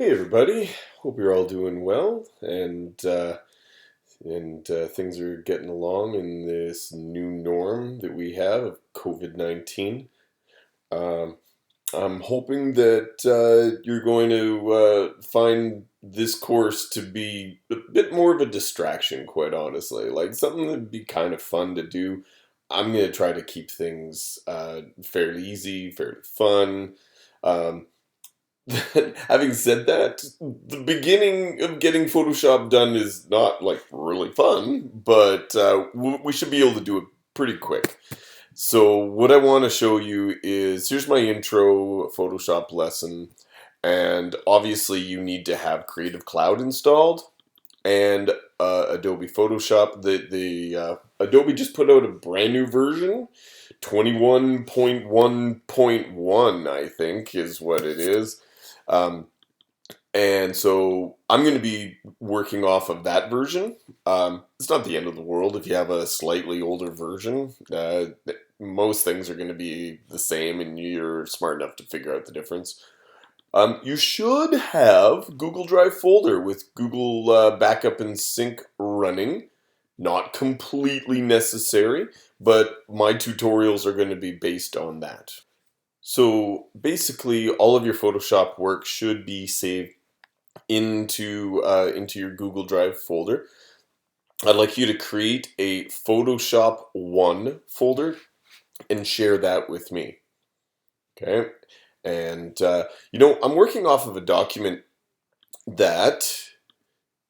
Hey everybody, hope you're all doing well and things are getting along in this new norm that we have of COVID-19. Um, I'm hoping that you're going to find this course to be a bit more of a distraction, quite honestly, like something that'd be kind of fun to do. I'm going to try to keep things fairly easy, fairly fun. Um, Having said that, the beginning of getting Photoshop done is not like really fun, but we should be able to do it pretty quick. So what I want to show you is here's my intro Photoshop lesson, and obviously you need to have Creative Cloud installed and Adobe Photoshop. The Adobe just put out a brand new version, 21.1.1, I think is what it is. Um, and so I'm going to be working off of that version. It's not the end of the world if you have a slightly older version. Most things are going to be the same, and you're smart enough to figure out the difference. You should have Google Drive folder with Google Backup and Sync running. Not completely necessary, but my tutorials are going to be based on that. So basically, all of your Photoshop work should be saved into your Google Drive folder. I'd like you to create a Photoshop 1 folder and share that with me. Okay, and I'm working off of a document that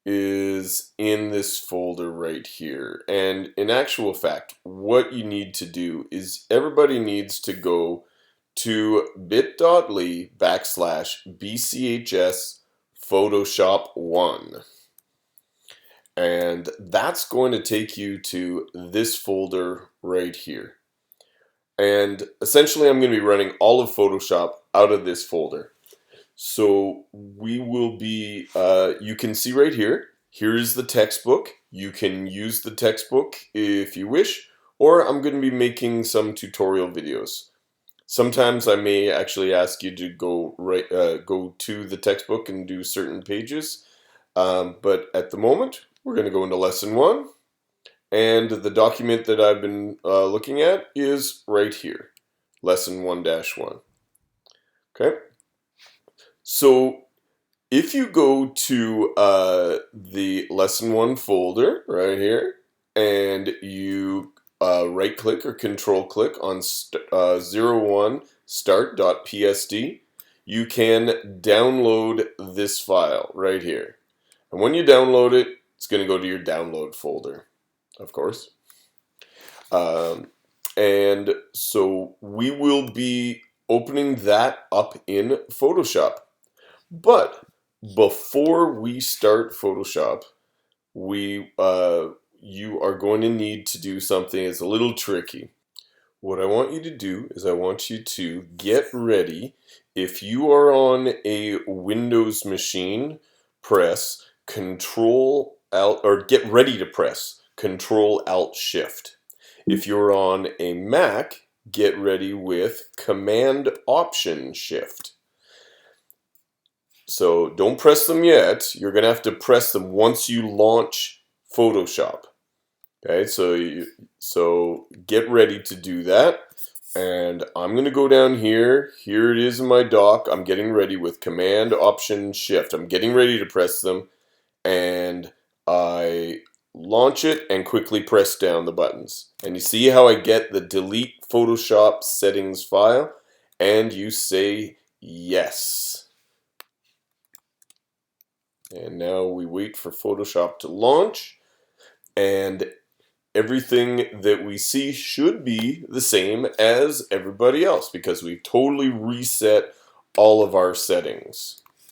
is in this folder right here. And in actual fact, what you need to do is everybody needs to go to bit.ly/bchs Photoshop 1. And that's going to take you to this folder right here. And essentially I'm going to be running all of Photoshop out of this folder. So we will be, you can see right here, here's the textbook. You can use the textbook if you wish, or I'm going to be making some tutorial videos. Sometimes I may actually ask you to go to the textbook and do certain pages, but at the moment we're going to go into lesson 1, and the document that I've been looking at is right here, lesson 1-1. Okay, so if you go to the lesson 1 folder right here, and you right click or control click on 01 start.psd, you can download this file right here. And when you download it, it's going to go to your download folder, of course. And so we will be opening that up in Photoshop. But before we start Photoshop, you are going to need to do something that's a little tricky. What I want you to do is I want you to get ready. If you are on a Windows machine, press Control Alt, or get ready to press Control Alt Shift. If you're on a Mac, get ready with Command Option Shift. So don't press them yet. You're going to have to press them once you launch Photoshop. Okay, so get ready to do that. And I'm going to go down here. Here it is in my dock. I'm getting ready with Command Option Shift. I'm getting ready to press them. And I launch it and quickly press down the buttons. And you see how I get the delete Photoshop settings file? And you say yes. And now we wait for Photoshop to launch, and everything that we see should be the same as everybody else because we've totally reset all of our settings.